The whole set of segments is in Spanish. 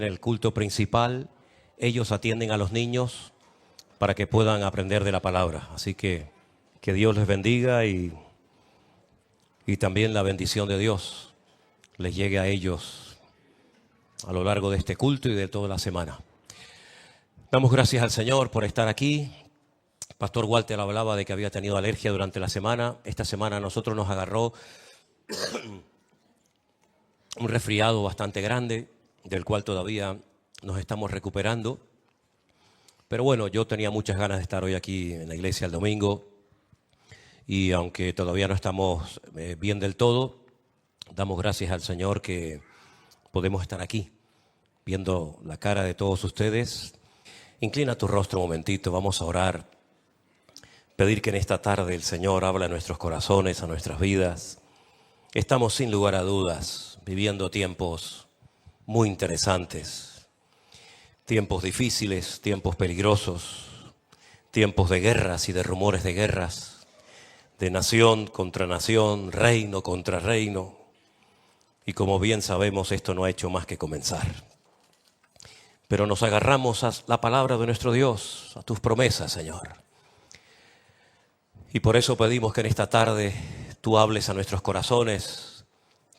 En el culto principal, ellos atienden a los niños para que puedan aprender de la palabra. Así que Dios les bendiga y también la bendición de Dios les llegue a ellos a lo largo de este culto y de toda la semana. Damos gracias al Señor por estar aquí. Pastor Walter hablaba de que había tenido alergia durante la semana. Esta semana a nosotros nos agarró un resfriado bastante grande, del cual todavía nos estamos recuperando. Pero bueno, yo tenía muchas ganas de estar hoy aquí en la iglesia el domingo. Y aunque todavía no estamos bien del todo, damos gracias al Señor que podemos estar aquí, viendo la cara de todos ustedes. Inclina tu rostro un momentito, vamos a orar. Pedir que en esta tarde el Señor hable a nuestros corazones, a nuestras vidas. Estamos sin lugar a dudas viviendo tiempos muy interesantes, tiempos difíciles, tiempos peligrosos, tiempos de guerras y de rumores de guerras, de nación contra nación, reino contra reino. Y como bien sabemos, esto no ha hecho más que comenzar. Pero nos agarramos a la palabra de nuestro Dios, a tus promesas, Señor. Y por eso pedimos que en esta tarde tú hables a nuestros corazones,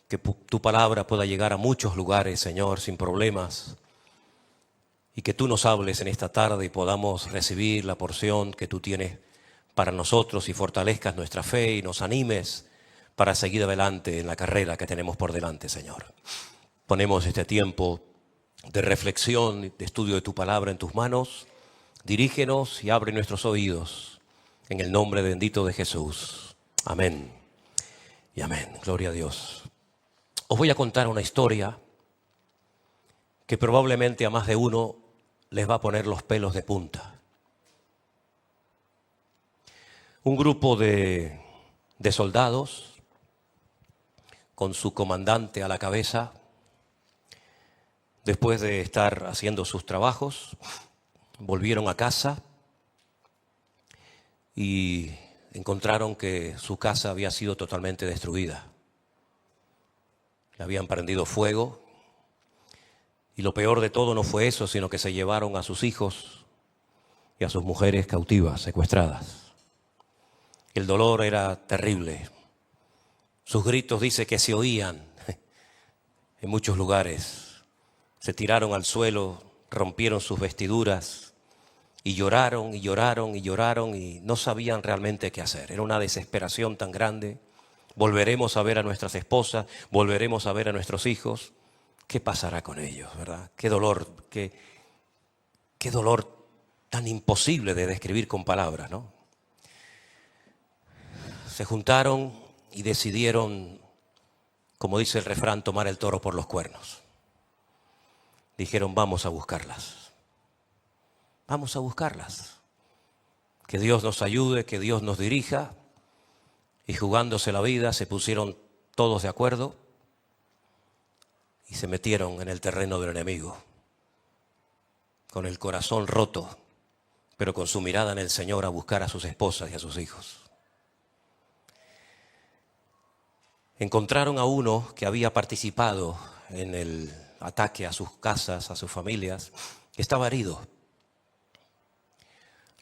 que tu palabra pueda llegar a muchos lugares, Señor, sin problemas. Y que tú nos hables en esta tarde y podamos recibir la porción que tú tienes para nosotros y fortalezcas nuestra fe y nos animes para seguir adelante en la carrera que tenemos por delante, Señor. Ponemos este tiempo de reflexión, de estudio de tu palabra en tus manos. Dirígenos y abre nuestros oídos en el nombre bendito de Jesús. Amén y amén. Gloria a Dios. Os voy a contar una historia que probablemente a más de uno les va a poner los pelos de punta. Un grupo de soldados, con su comandante a la cabeza, después de estar haciendo sus trabajos, volvieron a casa y encontraron que su casa había sido totalmente destruida. Le habían prendido fuego y lo peor de todo no fue eso, sino que se llevaron a sus hijos y a sus mujeres cautivas, secuestradas. El dolor era terrible. Sus gritos dice que se oían en muchos lugares. Se tiraron al suelo, rompieron sus vestiduras y lloraron y lloraron y lloraron y no sabían realmente qué hacer. Era una desesperación tan grande. Volveremos a ver a nuestras esposas, volveremos a ver a nuestros hijos. ¿Qué pasará con ellos, verdad? Qué dolor tan imposible de describir con palabras, ¿no? Se juntaron y decidieron, como dice el refrán, tomar el toro por los cuernos. Dijeron, vamos a buscarlas. Vamos a buscarlas. Que Dios nos ayude, que Dios nos dirija. Y jugándose la vida se pusieron todos de acuerdo y se metieron en el terreno del enemigo. Con el corazón roto, pero con su mirada en el Señor a buscar a sus esposas y a sus hijos. Encontraron a uno que había participado en el ataque a sus casas, a sus familias, que estaba herido.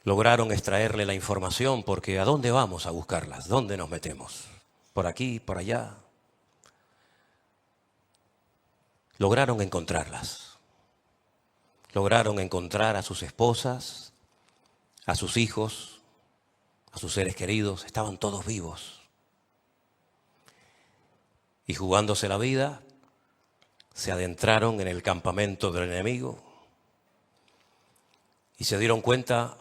Lograron extraerle la información porque ¿a dónde vamos a buscarlas? ¿Dónde nos metemos? ¿Por aquí, por allá? Lograron encontrarlas. Lograron encontrar a sus esposas, a sus hijos, a sus seres queridos. Estaban todos vivos. Y jugándose la vida, se adentraron en el campamento del enemigo y se dieron cuenta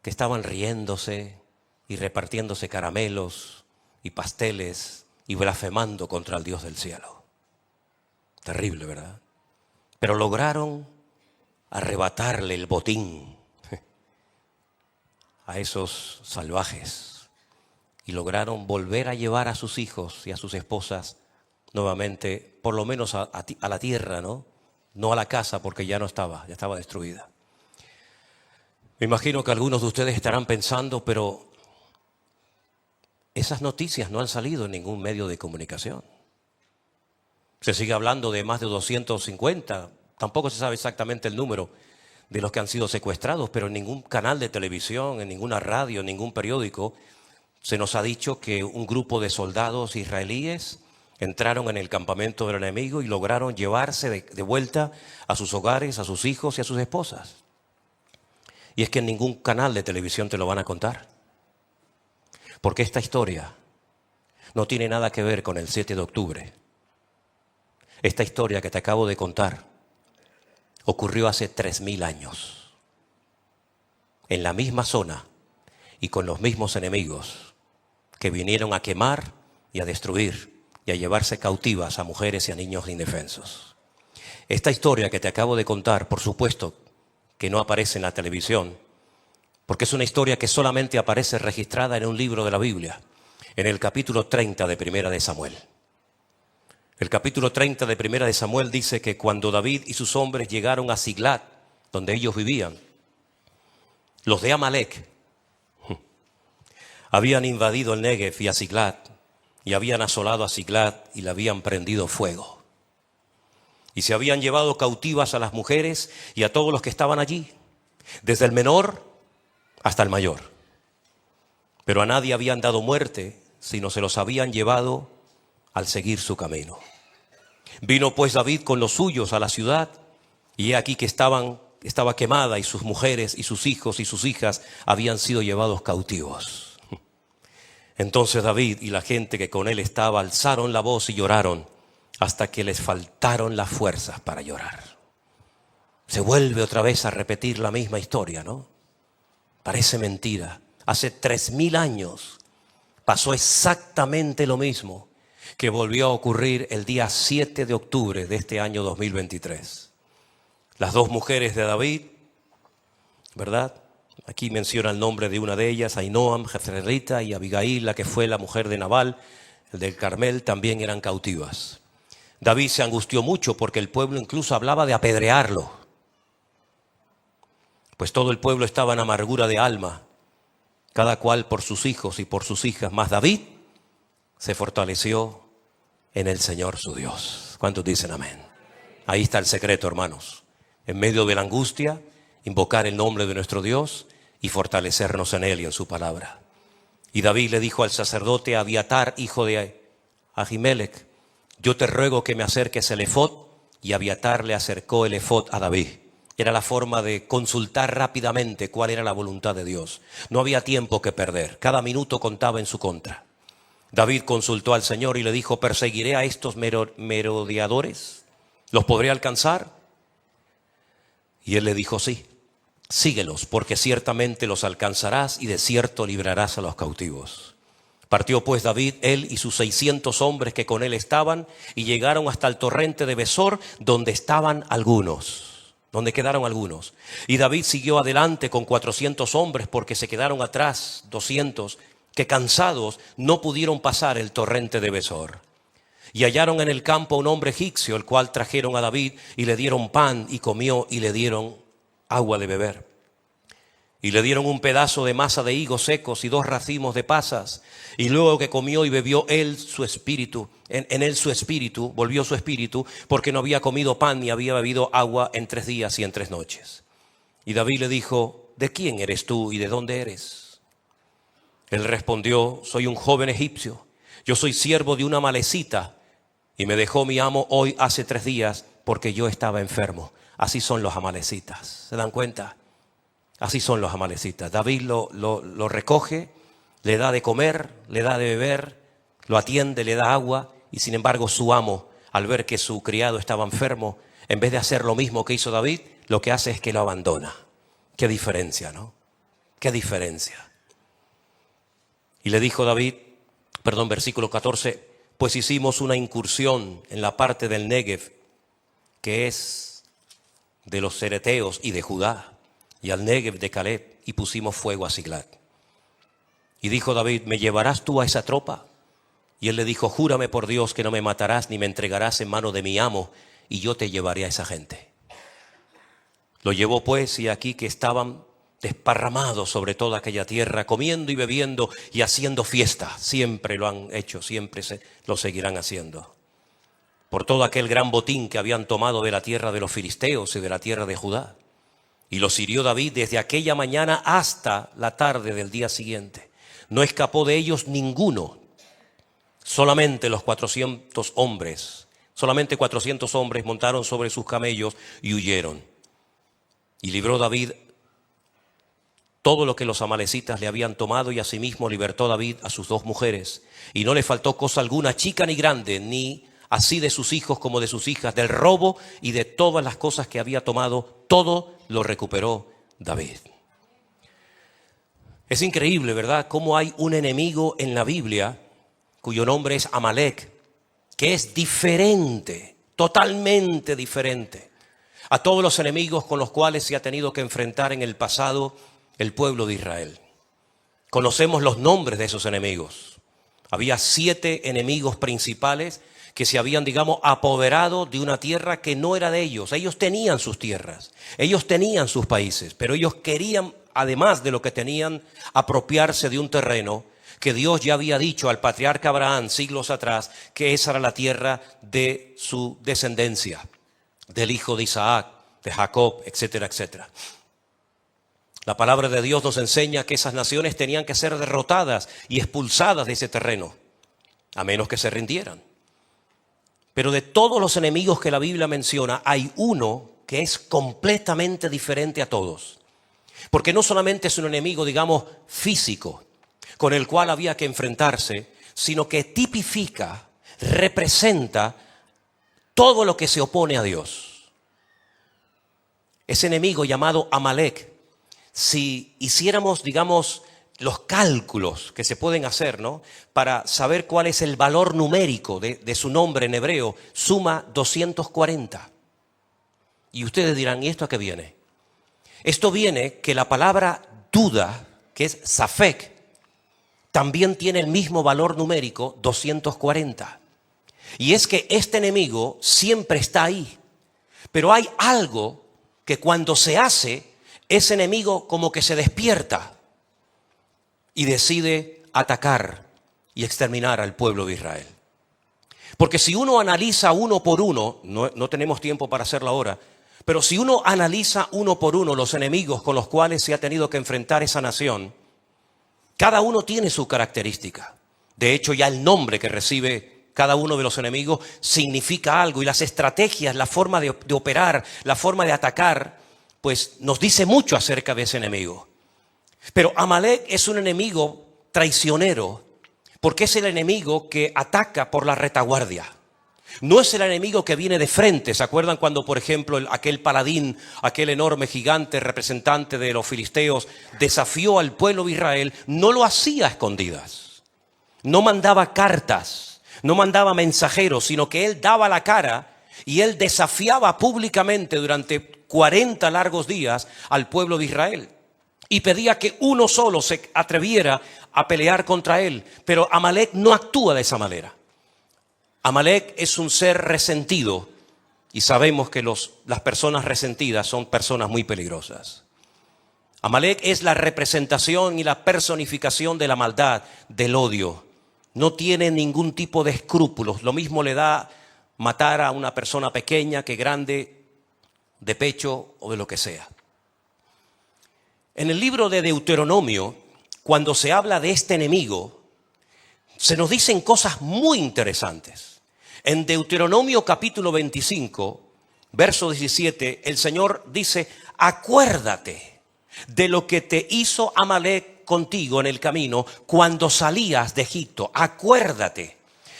que estaban riéndose y repartiéndose caramelos y pasteles y blasfemando contra el Dios del cielo. Terrible, ¿verdad? Pero lograron arrebatarle el botín a esos salvajes y lograron volver a llevar a sus hijos y a sus esposas nuevamente, por lo menos a la tierra, ¿no? No a la casa porque ya estaba destruida. Me imagino que algunos de ustedes estarán pensando, pero esas noticias no han salido en ningún medio de comunicación. Se sigue hablando de más de 250 Tampoco se sabe exactamente el número de los que han sido secuestrados, pero en ningún canal de televisión, en ninguna radio, en ningún periódico, se nos ha dicho que un grupo de soldados israelíes entraron en el campamento del enemigo y lograron llevarse de vuelta a sus hogares, a sus hijos y a sus esposas. Y es que en ningún canal de televisión te lo van a contar. Porque esta historia no tiene nada que ver con el 7 de octubre. Esta historia que te acabo de contar ocurrió hace 3000 años. En la misma zona y con los mismos enemigos que vinieron a quemar y a destruir y a llevarse cautivas a mujeres y a niños indefensos. Esta historia que te acabo de contar, por supuesto, que no aparece en la televisión, porque es una historia que solamente aparece registrada en un libro de la Biblia, en el capítulo 30 de Primera de Samuel. El capítulo 30 de Primera de Samuel dice que cuando David y sus hombres llegaron a Siglat, donde ellos vivían, los de Amalek habían invadido el Negev y a Siglat, y habían asolado a Siglat y le habían prendido fuego. Y se habían llevado cautivas a las mujeres y a todos los que estaban allí, desde el menor hasta el mayor. Pero a nadie habían dado muerte, sino se los habían llevado al seguir su camino. Vino pues David con los suyos a la ciudad, y he aquí que estaba quemada, y sus mujeres y sus hijos y sus hijas habían sido llevados cautivos. Entonces David y la gente que con él estaba alzaron la voz y lloraron hasta que les faltaron las fuerzas para llorar. Se vuelve otra vez a repetir la misma historia, ¿no? Parece mentira. Hace 3000 años pasó exactamente lo mismo que volvió a ocurrir el día 7 de octubre de este año 2023. Las dos mujeres de David, ¿verdad? Aquí menciona el nombre de una de ellas, Ahinoam, Jezreelita, y Abigail, la que fue la mujer de Nabal, el del Carmel, también eran cautivas. David se angustió mucho porque el pueblo incluso hablaba de apedrearlo. Pues todo el pueblo estaba en amargura de alma, cada cual por sus hijos y por sus hijas. Mas David se fortaleció en el Señor su Dios. ¿Cuántos dicen amén? Ahí está el secreto, hermanos. En medio de la angustia, invocar el nombre de nuestro Dios y fortalecernos en Él y en su palabra. Y David le dijo al sacerdote Abiatar, hijo de Ahimelech: yo te ruego que me acerques el efod. Y Abiatar le acercó el efod a David. Era la forma de consultar rápidamente cuál era la voluntad de Dios. No había tiempo que perder. Cada minuto contaba en su contra. David consultó al Señor y le dijo: ¿perseguiré a estos merodeadores? ¿Los podré alcanzar? Y él le dijo: sí, síguelos, porque ciertamente los alcanzarás y de cierto librarás a los cautivos. Partió pues David, él y sus 600 hombres que con él estaban, y llegaron hasta el torrente de Besor, donde quedaron algunos. Y David siguió adelante con 400 hombres, porque se quedaron atrás 200, que cansados no pudieron pasar el torrente de Besor. Y hallaron en el campo a un hombre egipcio, el cual trajeron a David, y le dieron pan, y comió, y le dieron agua de beber. Y le dieron un pedazo de masa de higos secos y 2 racimos de pasas. Y luego que comió y bebió él su espíritu, en él su espíritu, volvió su espíritu, porque no había comido pan ni había bebido agua en 3 días y en 3 noches. Y David le dijo: ¿de quién eres tú y de dónde eres? Él respondió: soy un joven egipcio. Yo soy siervo de una amalecita, y me dejó mi amo hoy hace 3 días, porque yo estaba enfermo. Así son los amalecitas. ¿Se dan cuenta? Así son los amalecitas. David lo recoge, le da de comer, le da de beber, lo atiende, le da agua, y sin embargo su amo, al ver que su criado estaba enfermo, en vez de hacer lo mismo que hizo David, lo que hace es que lo abandona. Qué diferencia, ¿no? Qué diferencia. Y le dijo David, versículo 14, pues hicimos una incursión en la parte del Negev, que es de los cereteos y de Judá, y al Negev de Caleb, y pusimos fuego a Siglat. Y dijo David: ¿me llevarás tú a esa tropa? Y él le dijo: júrame por Dios que no me matarás ni me entregarás en mano de mi amo, y yo te llevaré a esa gente. Lo llevó pues, y aquí que estaban desparramados sobre toda aquella tierra, comiendo y bebiendo y haciendo fiesta. Siempre lo han hecho, siempre lo seguirán haciendo. por todo aquel gran botín que habían tomado de la tierra de los filisteos y de la tierra de Judá. Y los hirió David desde aquella mañana hasta la tarde del día siguiente. No escapó de ellos ninguno, solamente 400 hombres montaron sobre sus camellos y huyeron. Y libró David todo lo que los amalecitas le habían tomado, y asimismo libertó David a sus 2 mujeres. Y no le faltó cosa alguna, chica ni grande, ni así de sus hijos como de sus hijas, del robo y de todas las cosas que había tomado, todo lo recuperó David. Es increíble, ¿verdad?, cómo hay un enemigo en la Biblia cuyo nombre es Amalek, que es diferente, totalmente diferente a todos los enemigos con los cuales se ha tenido que enfrentar en el pasado el pueblo de Israel. Conocemos los nombres de esos enemigos. Había 7 enemigos principales que se habían, apoderado de una tierra que no era de ellos. Ellos tenían sus tierras, ellos tenían sus países, pero ellos querían, además de lo que tenían, apropiarse de un terreno que Dios ya había dicho al patriarca Abraham siglos atrás que esa era la tierra de su descendencia, del hijo de Isaac, de Jacob, etcétera, etcétera. La palabra de Dios nos enseña que esas naciones tenían que ser derrotadas y expulsadas de ese terreno, a menos que se rindieran. Pero de todos los enemigos que la Biblia menciona, hay uno que es completamente diferente a todos. Porque no solamente es un enemigo, físico, con el cual había que enfrentarse, sino que tipifica, representa todo lo que se opone a Dios. Ese enemigo llamado Amalek, si hiciéramos, los cálculos que se pueden hacer, ¿no?, para saber cuál es el valor numérico de su nombre en hebreo, suma 240. Y ustedes dirán, ¿y esto a qué viene? Esto viene que la palabra duda, que es safek, también tiene el mismo valor numérico, 240. Y es que este enemigo siempre está ahí. Pero hay algo que cuando se hace, ese enemigo como que se despierta y decide atacar y exterminar al pueblo de Israel. Porque si uno analiza uno por uno, no tenemos tiempo para hacerlo ahora, pero si uno analiza uno por uno los enemigos con los cuales se ha tenido que enfrentar esa nación, cada uno tiene su característica. De hecho, ya el nombre que recibe cada uno de los enemigos significa algo, y las estrategias, la forma de operar, la forma de atacar, pues nos dice mucho acerca de ese enemigo. Pero Amalek es un enemigo traicionero, porque es el enemigo que ataca por la retaguardia. No es el enemigo que viene de frente. ¿Se acuerdan cuando, por ejemplo, aquel paladín, aquel enorme gigante representante de los filisteos, desafió al pueblo de Israel? No lo hacía a escondidas. No mandaba cartas, no mandaba mensajeros, sino que él daba la cara y él desafiaba públicamente durante 40 largos días al pueblo de Israel. Y pedía que uno solo se atreviera a pelear contra él. Pero Amalek no actúa de esa manera. Amalek es un ser resentido, y sabemos que las personas resentidas son personas muy peligrosas. Amalek es la representación y la personificación de la maldad, del odio. No tiene ningún tipo de escrúpulos. Lo mismo le da matar a una persona pequeña que grande, de pecho o de lo que sea. En el libro de Deuteronomio, cuando se habla de este enemigo, se nos dicen cosas muy interesantes. En Deuteronomio capítulo 25, verso 17, el Señor dice: acuérdate de lo que te hizo Amalek contigo en el camino cuando salías de Egipto. Acuérdate.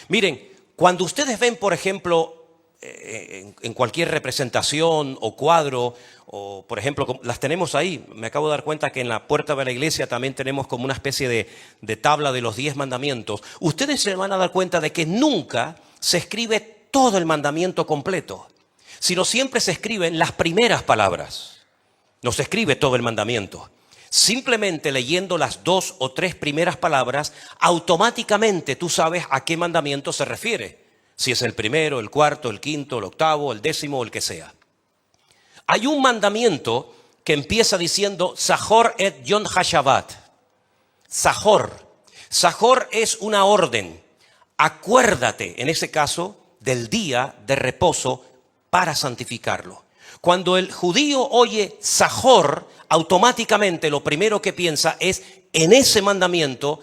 Miren, cuando ustedes ven, por ejemplo, en cualquier representación o cuadro, o por ejemplo, las tenemos ahí. Me acabo de dar cuenta que en la puerta de la iglesia también tenemos como una especie de tabla de los 10 mandamientos. Ustedes se van a dar cuenta de que nunca se escribe todo el mandamiento completo, sino siempre se escriben las primeras palabras. No se escribe todo el mandamiento. Simplemente leyendo las 2 o 3 primeras palabras, automáticamente tú sabes a qué mandamiento se refiere. Si es el primero, el cuarto, el quinto, el octavo, el décimo o el que sea. Hay un mandamiento que empieza diciendo Zahor et Yom HaShabbat. Zahor. Zahor es una orden. Acuérdate, en ese caso, del día de reposo para santificarlo. Cuando el judío oye Sajor, automáticamente lo primero que piensa es en ese mandamiento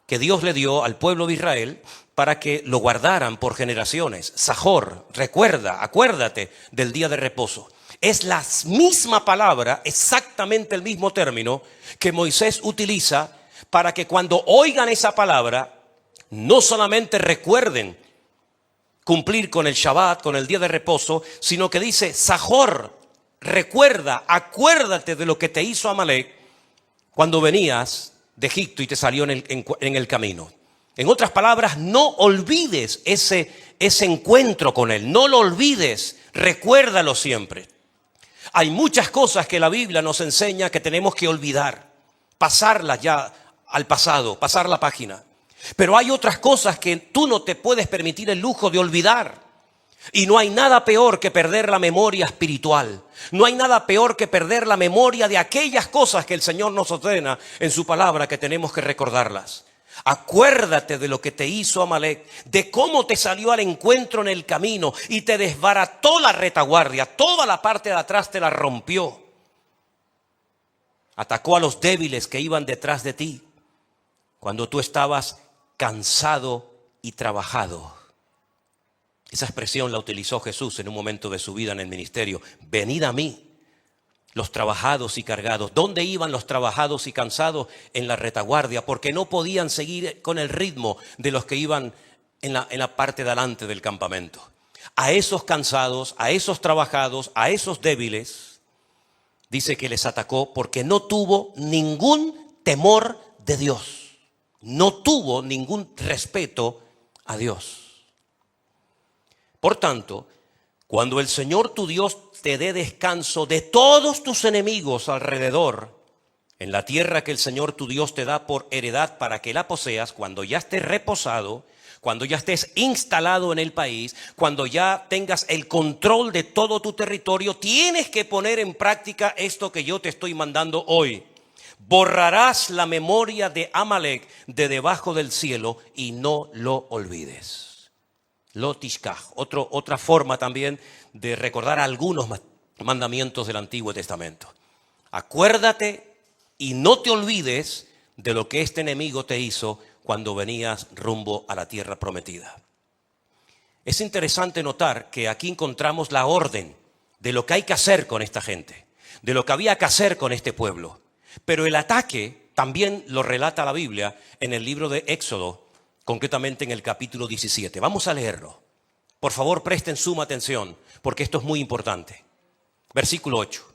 que Dios le dio al pueblo de Israel para que lo guardaran por generaciones. Sajor, recuerda, acuérdate del día de reposo. Es la misma palabra, exactamente el mismo término que Moisés utiliza para que cuando oigan esa palabra, no solamente recuerden cumplir con el Shabbat, con el día de reposo, sino que dice, Sajor, recuerda, acuérdate de lo que te hizo Amalek cuando venías de Egipto y te salió en el camino. En otras palabras, no olvides ese encuentro con él, no lo olvides, recuérdalo siempre. Hay muchas cosas que la Biblia nos enseña que tenemos que olvidar, pasarlas ya al pasado, pasar la página. Pero hay otras cosas que tú no te puedes permitir el lujo de olvidar. Y no hay nada peor que perder la memoria espiritual. No hay nada peor que perder la memoria de aquellas cosas que el Señor nos ordena en su palabra, que tenemos que recordarlas. Acuérdate de lo que te hizo Amalek, de cómo te salió al encuentro en el camino y te desbarató la retaguardia, toda la parte de atrás te la rompió. Atacó a los débiles que iban detrás de ti cuando tú estabas cansado y trabajado. Esa expresión la utilizó Jesús en un momento de su vida en el ministerio. Venid a mí, los trabajados y cargados. ¿Dónde iban los trabajados y cansados? En la retaguardia, porque no podían seguir con el ritmo de los que iban en la parte de adelante del campamento. A esos cansados, a esos trabajados, a esos débiles, dice que les atacó porque no tuvo ningún temor de Dios. No tuvo ningún respeto a Dios. Por tanto, cuando el Señor tu Dios te dé descanso de todos tus enemigos alrededor, en la tierra que el Señor tu Dios te da por heredad para que la poseas, cuando ya estés reposado, cuando ya estés instalado en el país, cuando ya tengas el control de todo tu territorio, tienes que poner en práctica esto que yo te estoy mandando hoy. Borrarás la memoria de Amalek de debajo del cielo y no lo olvides. Lo tishkach, otra forma también de recordar algunos mandamientos del Antiguo Testamento. Acuérdate y no te olvides de lo que este enemigo te hizo cuando venías rumbo a la tierra prometida. Es interesante notar que aquí encontramos la orden de lo que hay que hacer con esta gente, de lo que había que hacer con este pueblo. Pero el ataque también lo relata la Biblia en el libro de Éxodo, concretamente en el capítulo 17. Vamos a leerlo. Por favor, presten suma atención, porque esto es muy importante. Versículo 8.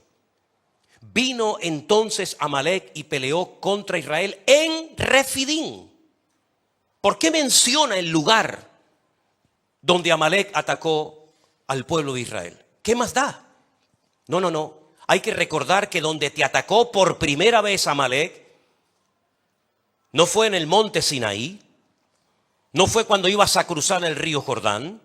Vino entonces Amalek y peleó contra Israel en Refidim. ¿Por qué menciona el lugar donde Amalek atacó al pueblo de Israel? ¿Qué más da? No. Hay que recordar que donde te atacó por primera vez Amalek no fue en el monte Sinaí, no fue cuando ibas a cruzar el río Jordán,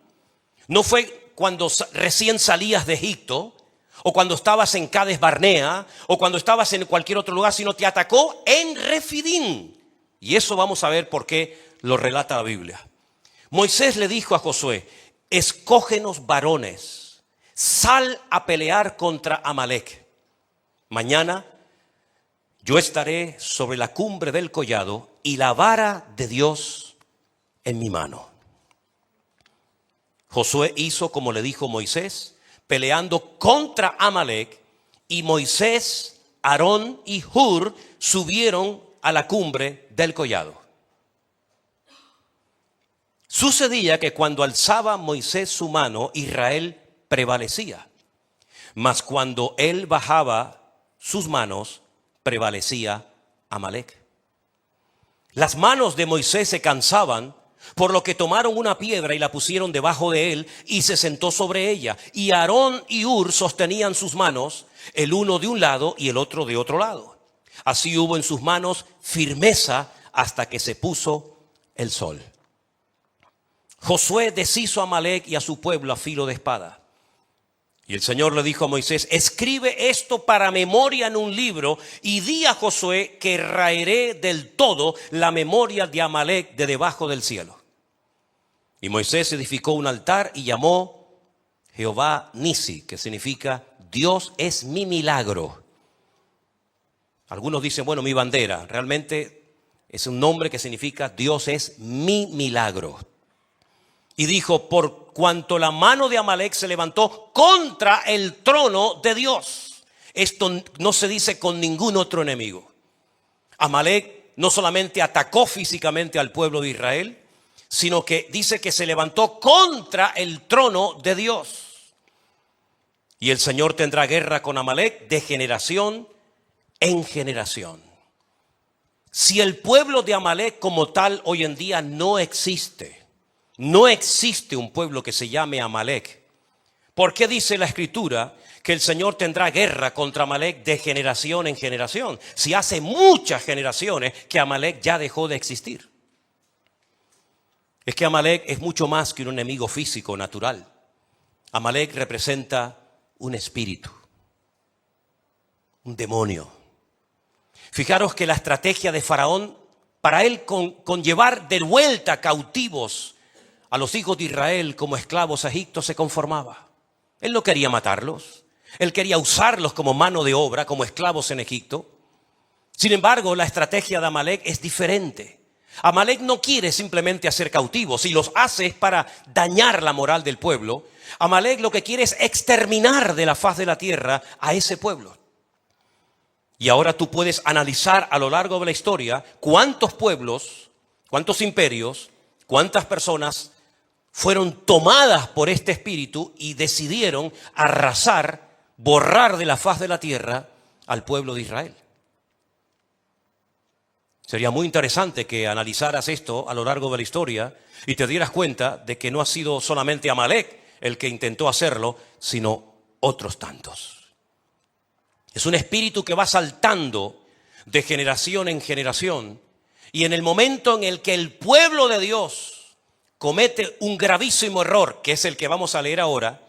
no fue cuando recién salías de Egipto, o cuando estabas en Cades Barnea, o cuando estabas en cualquier otro lugar, sino te atacó en Refidim. Y eso vamos a ver por qué lo relata la Biblia. Moisés le dijo a Josué, escógenos varones, sal a pelear contra Amalek. Mañana yo estaré sobre la cumbre del collado y la vara de Dios en mi mano. Josué hizo como le dijo Moisés, peleando contra Amalek, y Moisés, Aarón y Hur subieron a la cumbre del collado. Sucedía que cuando alzaba Moisés su mano, Israel prevalecía, mas cuando él bajaba sus manos, prevalecía Amalek. Las manos de Moisés se cansaban, por lo que tomaron una piedra y la pusieron debajo de él y se sentó sobre ella. Y Aarón y Hur sostenían sus manos, el uno de un lado y el otro de otro lado. Así hubo en sus manos firmeza hasta que se puso el sol. Josué deshizo a Amalek y a su pueblo a filo de espada. Y el Señor le dijo a Moisés, escribe esto para memoria en un libro y di a Josué que raeré del todo la memoria de Amalek de debajo del cielo. Y Moisés edificó un altar y llamó Jehová Nisi, que significa Dios es mi milagro. Algunos dicen, bueno, mi bandera. Realmente es un nombre que significa Dios es mi milagro. Y dijo, por cuanto la mano de Amalek se levantó contra el trono de Dios. Esto no se dice con ningún otro enemigo. Amalek no solamente atacó físicamente al pueblo de Israel, sino que dice que se levantó contra el trono de Dios. Y el Señor tendrá guerra con Amalek de generación en generación. Si el pueblo de Amalek como tal hoy en día no existe un pueblo que se llame Amalek, ¿por qué dice la Escritura que el Señor tendrá guerra contra Amalek de generación en generación? Si hace muchas generaciones que Amalek ya dejó de existir. Es que Amalek es mucho más que un enemigo físico natural. Amalek representa un espíritu, un demonio. Fijaros que la estrategia de Faraón, para él conllevar de vuelta cautivos a los hijos de Israel como esclavos a Egipto, se conformaba. Él no quería matarlos. Él quería usarlos como mano de obra, como esclavos en Egipto. Sin embargo, la estrategia de Amalek es diferente. Amalek no quiere simplemente hacer cautivos. Si los hace es para dañar la moral del pueblo. Amalek lo que quiere es exterminar de la faz de la tierra a ese pueblo. Y ahora tú puedes analizar a lo largo de la historia cuántos pueblos, cuántos imperios, cuántas personas fueron tomadas por este espíritu y decidieron arrasar, borrar de la faz de la tierra al pueblo de Israel. Sería muy interesante que analizaras esto a lo largo de la historia y te dieras cuenta de que no ha sido solamente Amalek el que intentó hacerlo, sino otros tantos. Es un espíritu que va saltando de generación en generación, y en el momento en el que el pueblo de Dios comete un gravísimo error, que es el que vamos a leer ahora,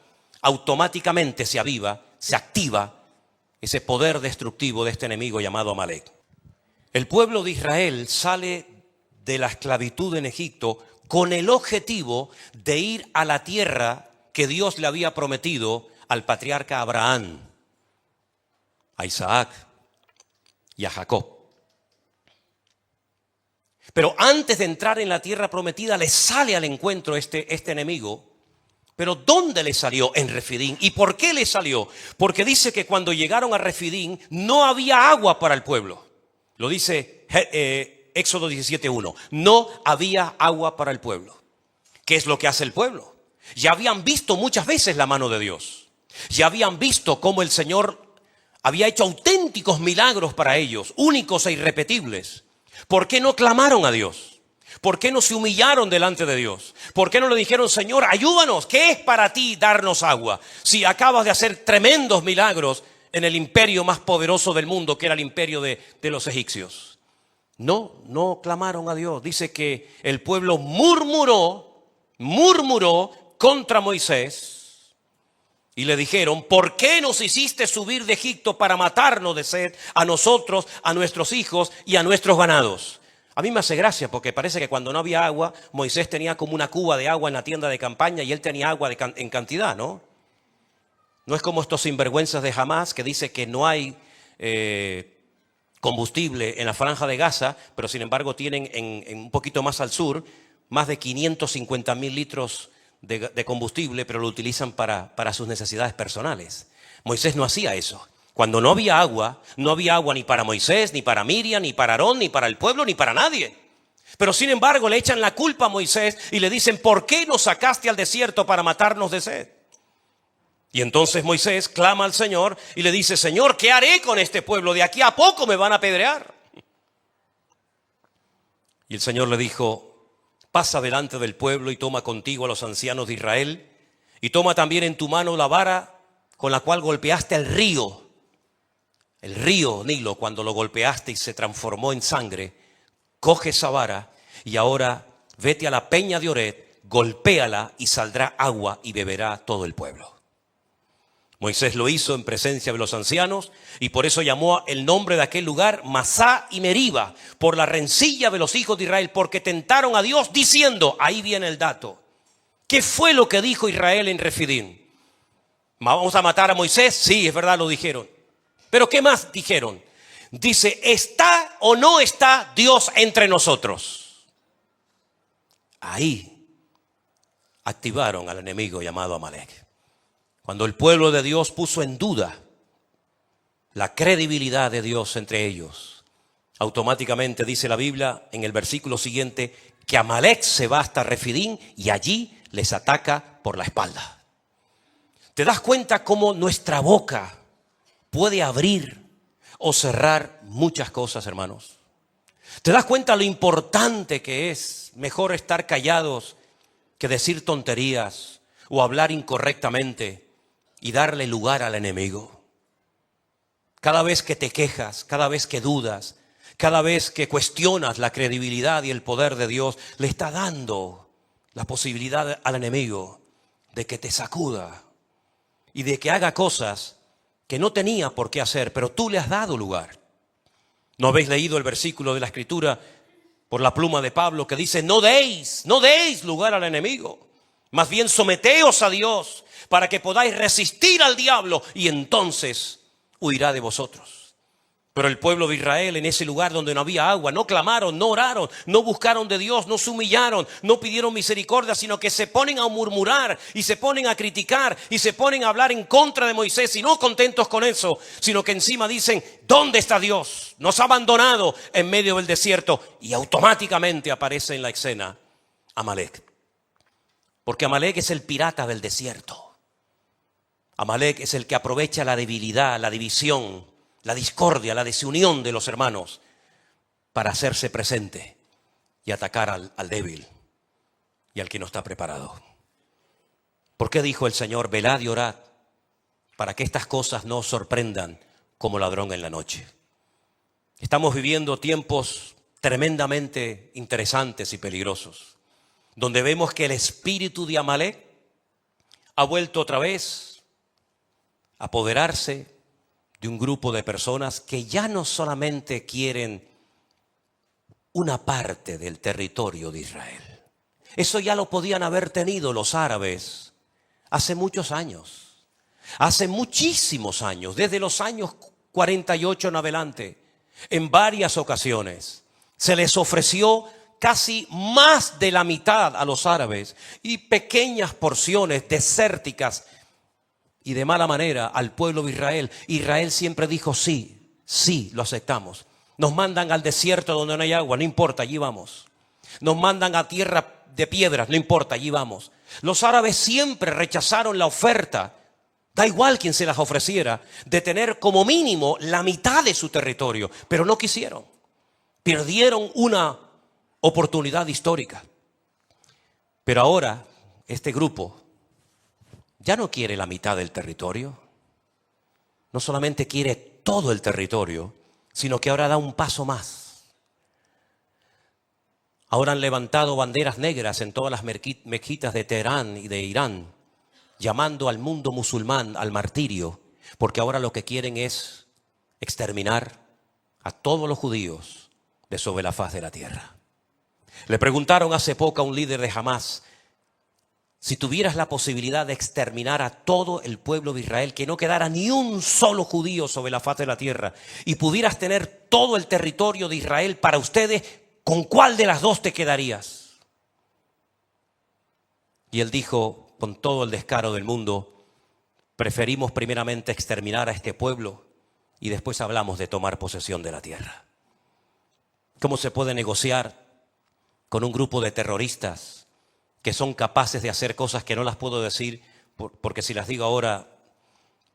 automáticamente se aviva, se activa ese poder destructivo de este enemigo llamado Amalek. El pueblo de Israel sale de la esclavitud en Egipto con el objetivo de ir a la tierra que Dios le había prometido al patriarca Abraham, a Isaac y a Jacob. Pero antes de entrar en la tierra prometida, le sale al encuentro este enemigo. ¿Pero dónde le salió? En Refidín. ¿Y por qué le salió? Porque dice que cuando llegaron a Refidín no había agua para el pueblo. Lo dice Éxodo 17:1. No había agua para el pueblo. ¿Qué es lo que hace el pueblo? Ya habían visto muchas veces la mano de Dios. Ya habían visto cómo el Señor había hecho auténticos milagros para ellos, únicos e irrepetibles. ¿Por qué no clamaron a Dios? ¿Por qué no se humillaron delante de Dios? ¿Por qué no le dijeron, Señor, ayúdanos? ¿Qué es para ti darnos agua? Si acabas de hacer tremendos milagros en el imperio más poderoso del mundo, que era el imperio de los egipcios. No clamaron a Dios. Dice que el pueblo murmuró contra Moisés. Y le dijeron, ¿por qué nos hiciste subir de Egipto para matarnos de sed a nosotros, a nuestros hijos y a nuestros ganados? A mí me hace gracia porque parece que cuando no había agua, Moisés tenía como una cuba de agua en la tienda de campaña y él tenía agua en cantidad, ¿no? No es como estos sinvergüenzas de Hamás que dice que no hay combustible en la franja de Gaza, pero sin embargo tienen en un poquito más al sur más de 550,000 litros de combustible, pero lo utilizan para sus necesidades personales. Moisés no hacía eso. Cuando no había agua ni para Moisés, ni para Miriam, ni para Aarón, ni para el pueblo, ni para nadie. Pero sin embargo le echan la culpa a Moisés y le dicen, ¿por qué nos sacaste al desierto para matarnos de sed? Y entonces Moisés clama al Señor y le dice, Señor, ¿qué haré con este pueblo? De aquí a poco me van a apedrear. Y el Señor le dijo, pasa delante del pueblo y toma contigo a los ancianos de Israel y toma también en tu mano la vara con la cual golpeaste el río Nilo, cuando lo golpeaste y se transformó en sangre. Coge esa vara y ahora vete a la peña de Oret, golpéala y saldrá agua y beberá todo el pueblo. Moisés lo hizo en presencia de los ancianos y por eso llamó el nombre de aquel lugar Masá y Meriba, por la rencilla de los hijos de Israel, porque tentaron a Dios diciendo, ahí viene el dato, ¿Qué fue lo que dijo Israel en Refidim? ¿Vamos a matar a Moisés? Sí, es verdad, lo dijeron. Pero ¿qué más dijeron? Dice, ¿está o no está Dios entre nosotros? Ahí activaron al enemigo llamado Amalek. Cuando el pueblo de Dios puso en duda la credibilidad de Dios entre ellos, automáticamente dice la Biblia en el versículo siguiente que Amalek se va hasta Refidim y allí les ataca por la espalda. ¿Te das cuenta cómo nuestra boca puede abrir o cerrar muchas cosas, hermanos? ¿Te das cuenta lo importante que es? Mejor estar callados que decir tonterías o hablar incorrectamente y darle lugar al enemigo. Cada vez que te quejas, cada vez que dudas, cada vez que cuestionas la credibilidad y el poder de Dios, le está dando la posibilidad al enemigo de que te sacuda y de que haga cosas que no tenía por qué hacer, pero tú le has dado lugar. ¿No habéis leído el versículo de la Escritura por la pluma de Pablo que dice, no deis lugar al enemigo, más bien someteos a Dios para que podáis resistir al diablo y entonces huirá de vosotros? Pero el pueblo de Israel en ese lugar donde no había agua, no clamaron, no oraron, no buscaron de Dios, no se humillaron, no pidieron misericordia, sino que se ponen a murmurar y se ponen a criticar y se ponen a hablar en contra de Moisés y no contentos con eso, sino que encima dicen, ¿dónde está Dios? Nos ha abandonado en medio del desierto y automáticamente aparece en la escena Amalek. Porque Amalek es el pirata del desierto. Amalek es el que aprovecha la debilidad, la división, la discordia, la desunión de los hermanos para hacerse presente y atacar al débil y al que no está preparado. ¿Por qué dijo el Señor, velad y orad para que estas cosas no os sorprendan como ladrón en la noche? Estamos viviendo tiempos tremendamente interesantes y peligrosos, donde vemos que el espíritu de Amalek ha vuelto otra vez a apoderarse de un grupo de personas que ya no solamente quieren una parte del territorio de Israel. Eso ya lo podían haber tenido los árabes hace muchos años, hace muchísimos años, desde los años 48 en adelante, en varias ocasiones. Se les ofreció casi más de la mitad a los árabes y pequeñas porciones desérticas y de mala manera al pueblo de Israel. Israel siempre dijo sí, lo aceptamos. Nos mandan al desierto donde no hay agua, no importa, allí vamos. Nos mandan a tierra de piedras, no importa, allí vamos. Los árabes siempre rechazaron la oferta, da igual quien se las ofreciera, de tener como mínimo la mitad de su territorio, pero no quisieron. Perdieron una oportunidad histórica. Pero ahora este grupo ya no quiere la mitad del territorio, no solamente quiere todo el territorio, sino que ahora da un paso más. Ahora han levantado banderas negras en todas las mezquitas de Teherán y de Irán, llamando al mundo musulmán al martirio, porque ahora lo que quieren es exterminar a todos los judíos de sobre la faz de la tierra. Le preguntaron hace poco a un líder de Hamás, si tuvieras la posibilidad de exterminar a todo el pueblo de Israel, que no quedara ni un solo judío sobre la faz de la tierra, y pudieras tener todo el territorio de Israel para ustedes, ¿con cuál de las dos te quedarías? Y él dijo, con todo el descaro del mundo, preferimos primeramente exterminar a este pueblo y después hablamos de tomar posesión de la tierra. ¿Cómo se puede negociar con un grupo de terroristas que son capaces de hacer cosas que no las puedo decir, porque si las digo ahora,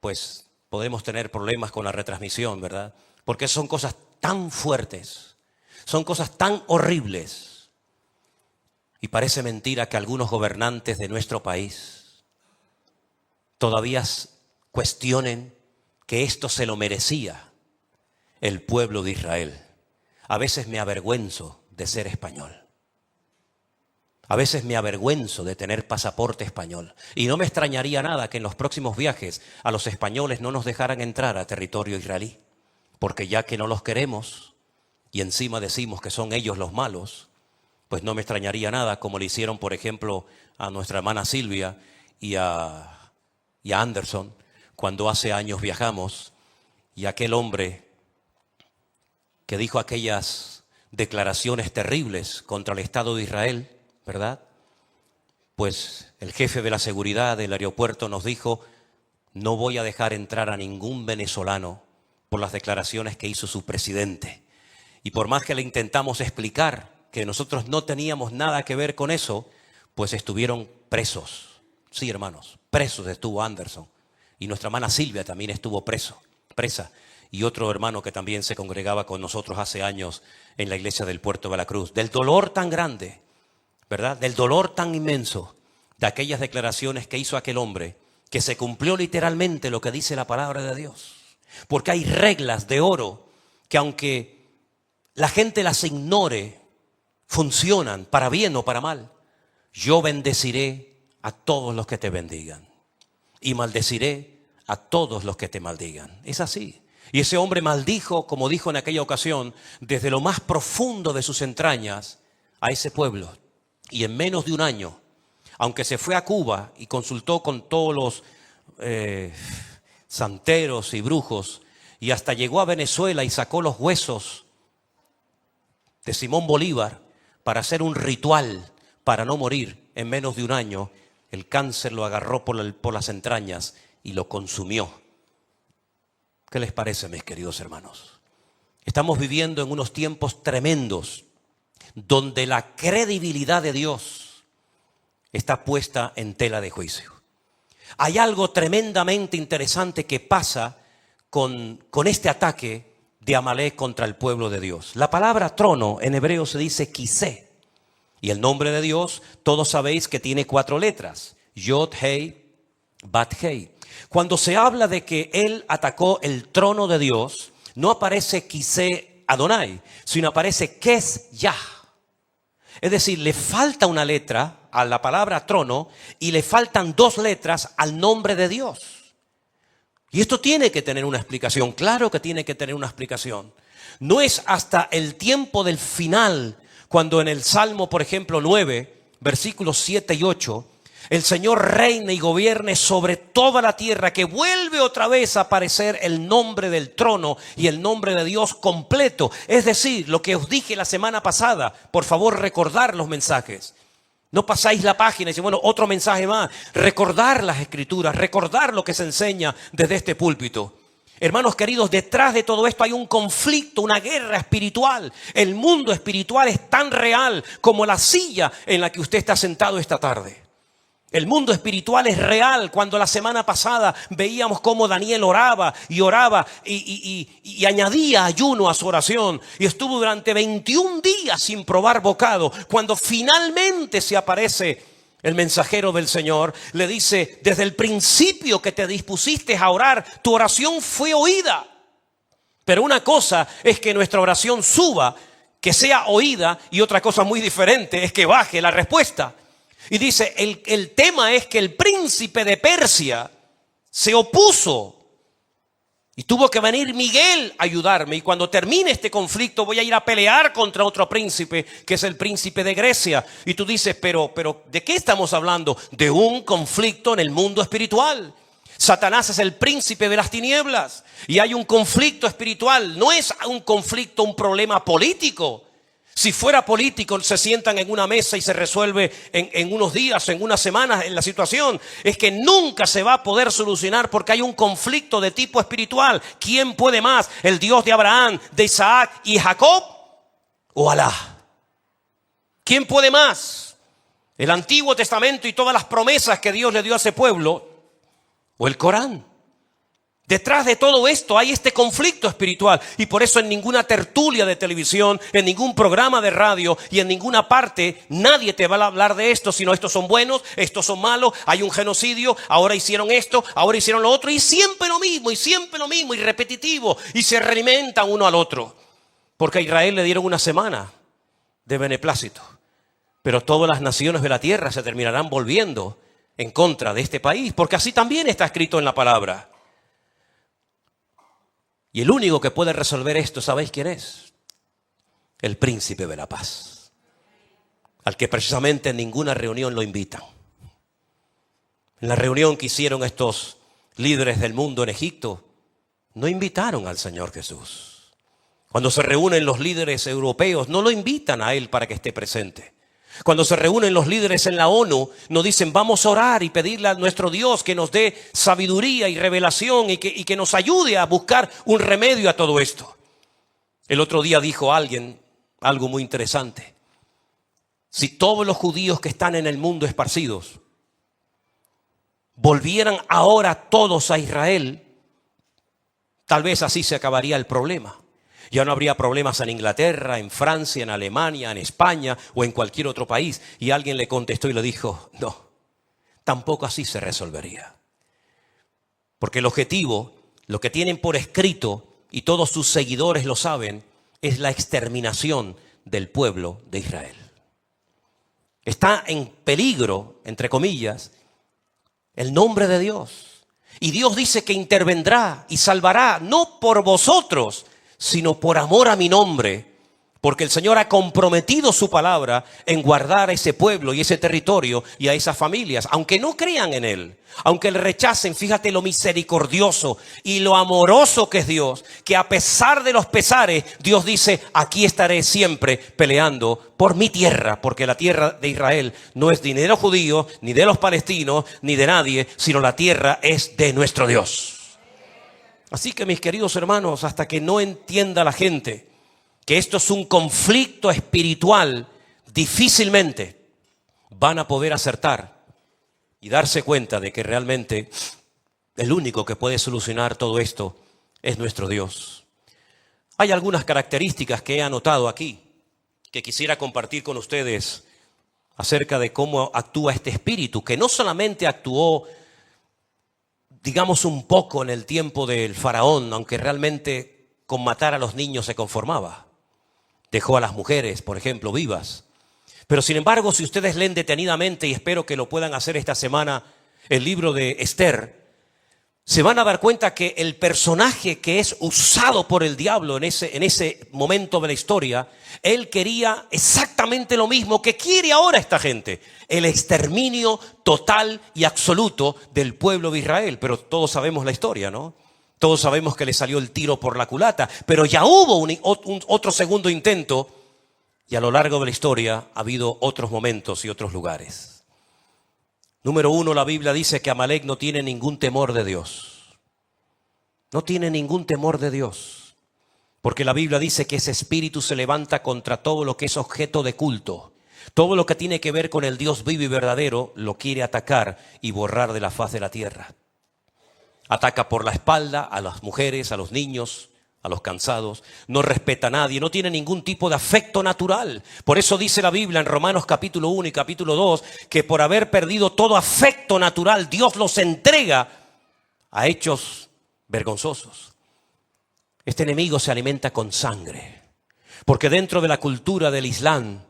pues podemos tener problemas con la retransmisión, ¿verdad? Porque son cosas tan fuertes, son cosas tan horribles. Y parece mentira que algunos gobernantes de nuestro país todavía cuestionen que esto se lo merecía el pueblo de Israel. A veces me avergüenzo de ser español. A veces me avergüenzo de tener pasaporte español. Y no me extrañaría nada que en los próximos viajes a los españoles no nos dejaran entrar a territorio israelí. Porque ya que no los queremos y encima decimos que son ellos los malos, pues no me extrañaría nada, como le hicieron, por ejemplo, a nuestra hermana Silvia y a Anderson, cuando hace años viajamos, y aquel hombre que dijo aquellas declaraciones terribles contra el Estado de Israel, ¿verdad? Pues el jefe de la seguridad del aeropuerto nos dijo: no voy a dejar entrar a ningún venezolano por las declaraciones que hizo su presidente. Y por más que le intentamos explicar que nosotros no teníamos nada que ver con eso, pues estuvieron presos. Sí, hermanos, presos estuvo Anderson. Y nuestra hermana Silvia también estuvo presa. Y otro hermano que también se congregaba con nosotros hace años en la iglesia del Puerto de la Cruz. Del dolor tan grande, ¿verdad? Del dolor tan inmenso de aquellas declaraciones que hizo aquel hombre, que se cumplió literalmente lo que dice la palabra de Dios. Porque hay reglas de oro que, aunque la gente las ignore, funcionan para bien o para mal. Yo bendeciré a todos los que te bendigan y maldeciré a todos los que te maldigan. Es así. Y ese hombre maldijo, como dijo en aquella ocasión, desde lo más profundo de sus entrañas a ese pueblo. Y en menos de un año, aunque se fue a Cuba y consultó con todos los santeros y brujos, y hasta llegó a Venezuela y sacó los huesos de Simón Bolívar para hacer un ritual para no morir, en menos de un año el cáncer lo agarró por las entrañas y lo consumió. ¿Qué les parece, mis queridos hermanos? Estamos viviendo en unos tiempos tremendos donde la credibilidad de Dios está puesta en tela de juicio. Hay algo tremendamente interesante que pasa con este ataque de Amalek contra el pueblo de Dios. La palabra trono en hebreo se dice kisé. Y el nombre de Dios, todos sabéis que tiene 4 letras. Yod, Hei, Bat, Hei. Cuando se habla de que él atacó el trono de Dios, no aparece kisé Adonai, sino aparece Kes Yah. Es decir, le falta una letra a la palabra trono y le faltan 2 letras al nombre de Dios. Y esto tiene que tener una explicación, claro que tiene que tener una explicación. No es hasta el tiempo del final, cuando en el Salmo, por ejemplo, 9, versículos 7 y 8, el Señor reine y gobierne sobre toda la tierra, que vuelve otra vez a aparecer el nombre del trono y el nombre de Dios completo. Es decir, lo que os dije la semana pasada, por favor recordar los mensajes. No pasáis la página y decís, bueno, otro mensaje más. Recordar las escrituras, recordar lo que se enseña desde este púlpito. Hermanos queridos, detrás de todo esto hay un conflicto, una guerra espiritual. El mundo espiritual es tan real como la silla en la que usted está sentado esta tarde. El mundo espiritual es real. Cuando la semana pasada veíamos cómo Daniel oraba y añadía ayuno a su oración. Y estuvo durante 21 días sin probar bocado. Cuando finalmente se aparece el mensajero del Señor, le dice: desde el principio que te dispusiste a orar, tu oración fue oída. Pero una cosa es que nuestra oración suba, que sea oída, y otra cosa muy diferente es que baje la respuesta. Y dice, el tema es que el príncipe de Persia se opuso y tuvo que venir Miguel a ayudarme. Y cuando termine este conflicto voy a ir a pelear contra otro príncipe, que es el príncipe de Grecia. Y tú dices, pero ¿de qué estamos hablando? De un conflicto en el mundo espiritual. Satanás es el príncipe de las tinieblas y hay un conflicto espiritual. No es un conflicto, un problema político. Si fuera político, se sientan en una mesa y se resuelve en unos días, en unas semanas en la situación. Es que nunca se va a poder solucionar porque hay un conflicto de tipo espiritual. ¿Quién puede más? ¿El Dios de Abraham, de Isaac y Jacob? ¿O Alá? ¿Quién puede más? ¿El Antiguo Testamento y todas las promesas que Dios le dio a ese pueblo? ¿O el Corán? Detrás de todo esto hay este conflicto espiritual y por eso en ninguna tertulia de televisión, en ningún programa de radio y en ninguna parte nadie te va a hablar de esto, sino estos son buenos, estos son malos, hay un genocidio, ahora hicieron esto, ahora hicieron lo otro y siempre lo mismo y repetitivo y se realimentan uno al otro. Porque a Israel le dieron una semana de beneplácito, pero todas las naciones de la tierra se terminarán volviendo en contra de este país, porque así también está escrito en la palabra. Y el único que puede resolver esto, ¿sabéis quién es? El príncipe de la paz. al que precisamente en ninguna reunión lo invitan. En la reunión que hicieron estos líderes del mundo en Egipto, no invitaron al Señor Jesús. Cuando se reúnen los líderes europeos, no lo invitan a Él para que esté presente. Cuando se reúnen los líderes en la ONU, nos dicen vamos a orar y pedirle a nuestro Dios que nos dé sabiduría y revelación y que nos ayude a buscar un remedio a todo esto. El otro día dijo alguien algo muy interesante. Si todos los judíos que están en el mundo esparcidos volvieran ahora todos a Israel, tal vez así se acabaría el problema. Ya no habría problemas en Inglaterra, en Francia, en Alemania, en España o en cualquier otro país. Y alguien le contestó y le dijo, no, tampoco así se resolvería. Porque el objetivo, lo que tienen por escrito, y todos sus seguidores lo saben, es la exterminación del pueblo de Israel. Está en peligro, entre comillas, el nombre de Dios. Y Dios dice que intervendrá y salvará, no por vosotros, sino por amor a mi nombre, porque el Señor ha comprometido su palabra en guardar a ese pueblo y ese territorio y a esas familias, aunque no crean en Él, aunque le rechacen. Fíjate lo misericordioso y lo amoroso que es Dios, que a pesar de los pesares, Dios dice, aquí estaré siempre peleando por mi tierra, porque la tierra de Israel no es ni de los judíos, ni de los palestinos, ni de nadie, sino la tierra es de nuestro Dios. Así que mis queridos hermanos, hasta que no entienda la gente que esto es un conflicto espiritual, difícilmente van a poder acertar y darse cuenta de que realmente el único que puede solucionar todo esto es nuestro Dios. Hay algunas características que he anotado aquí que quisiera compartir con ustedes acerca de cómo actúa este espíritu, que no solamente actuó, digamos, un poco en el tiempo del faraón, aunque realmente con matar a los niños se conformaba. Dejó a las mujeres, por ejemplo, vivas. Pero sin embargo, si ustedes leen detenidamente, y espero que lo puedan hacer esta semana, el libro de Esther, se van a dar cuenta que el personaje que es usado por el diablo en ese momento de la historia, él quería exactamente lo mismo que quiere ahora esta gente: el exterminio total y absoluto del pueblo de Israel. Pero todos sabemos la historia, ¿no? Todos sabemos que le salió el tiro por la culata, pero ya hubo otro segundo intento, y a lo largo de la historia ha habido otros momentos y otros lugares. Número 1, la Biblia dice que Amalek no tiene ningún temor de Dios. No tiene ningún temor de Dios. Porque la Biblia dice que ese espíritu se levanta contra todo lo que es objeto de culto. Todo lo que tiene que ver con el Dios vivo y verdadero lo quiere atacar y borrar de la faz de la tierra. Ataca por la espalda a las mujeres, a los niños, a los cansados. No respeta a nadie, no tiene ningún tipo de afecto natural. Por eso dice la Biblia en Romanos capítulo 1 y capítulo 2 que por haber perdido todo afecto natural, Dios los entrega a hechos vergonzosos. Este enemigo se alimenta con sangre, porque dentro de la cultura del Islam,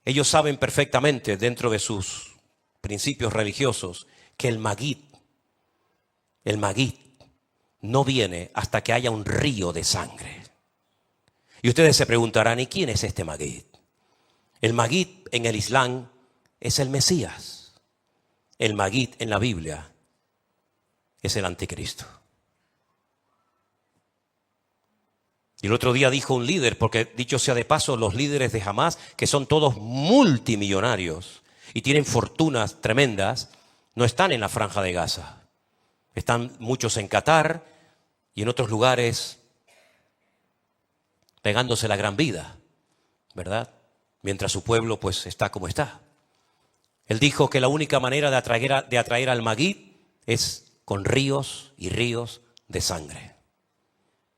ellos saben perfectamente, dentro de sus principios religiosos, que el maguit no viene hasta que haya un río de sangre. Y ustedes se preguntarán, ¿y quién es este maguit? El maguit en el Islam es el Mesías. El maguit en la Biblia es el anticristo. Y el otro día dijo un líder, porque dicho sea de paso, los líderes de Hamás, que son todos multimillonarios y tienen fortunas tremendas, no están en la Franja de Gaza. Están muchos en Qatar y en otros lugares pegándose la gran vida, ¿verdad? Mientras su pueblo pues está como está. Él dijo que la única manera de atraer al maguit es con ríos y ríos de sangre.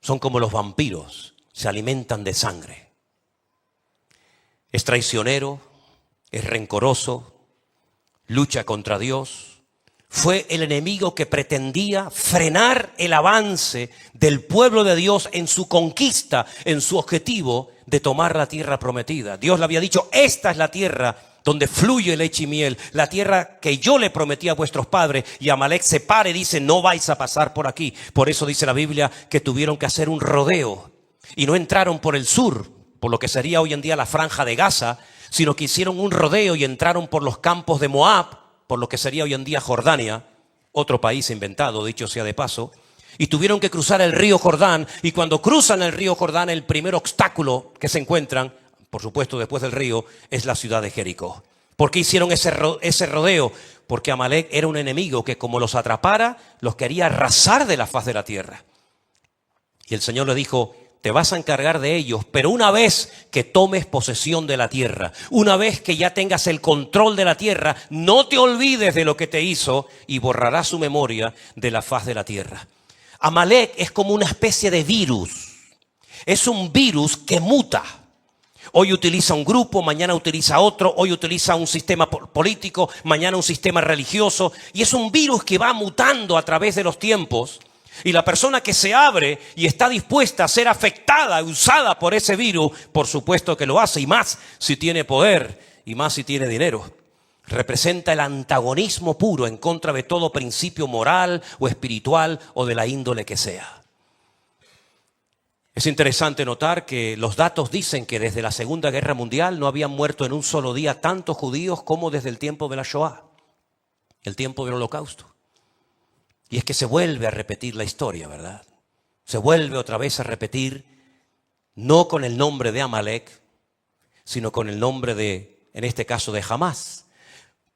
Son como los vampiros, se alimentan de sangre. Es traicionero, es rencoroso, lucha contra Dios. Fue el enemigo que pretendía frenar el avance del pueblo de Dios en su conquista, en su objetivo de tomar la tierra prometida. Dios le había dicho, esta es la tierra donde fluye leche y miel, la tierra que yo le prometí a vuestros padres. Y Amalek se para y dice, no vais a pasar por aquí. Por eso dice la Biblia que tuvieron que hacer un rodeo y no entraron por el sur, por lo que sería hoy en día la Franja de Gaza, sino que hicieron un rodeo y entraron por los campos de Moab, por lo que sería hoy en día Jordania, otro país inventado, dicho sea de paso, y tuvieron que cruzar el río Jordán, y cuando cruzan el río Jordán, el primer obstáculo que se encuentran, por supuesto después del río, es la ciudad de Jericó. ¿Por qué hicieron ese rodeo? Porque Amalek era un enemigo que como los atrapara, los quería arrasar de la faz de la tierra. Y el Señor le dijo: te vas a encargar de ellos, pero una vez que tomes posesión de la tierra, una vez que ya tengas el control de la tierra, no te olvides de lo que te hizo y borrarás su memoria de la faz de la tierra. Amalek es como una especie de virus. Es un virus que muta. Hoy utiliza un grupo, mañana utiliza otro, hoy utiliza un sistema político, mañana un sistema religioso. Y es un virus que va mutando a través de los tiempos. Y la persona que se abre y está dispuesta a ser afectada, usada por ese virus, por supuesto que lo hace, y más si tiene poder, y más si tiene dinero. Representa el antagonismo puro en contra de todo principio moral o espiritual o de la índole que sea. Es interesante notar que los datos dicen que desde la Segunda Guerra Mundial no habían muerto en un solo día tantos judíos como desde el tiempo de la Shoah, el tiempo del Holocausto. Y es que se vuelve a repetir la historia, ¿verdad? Se vuelve otra vez a repetir, no con el nombre de Amalek, sino con el nombre de, en este caso, de Hamás.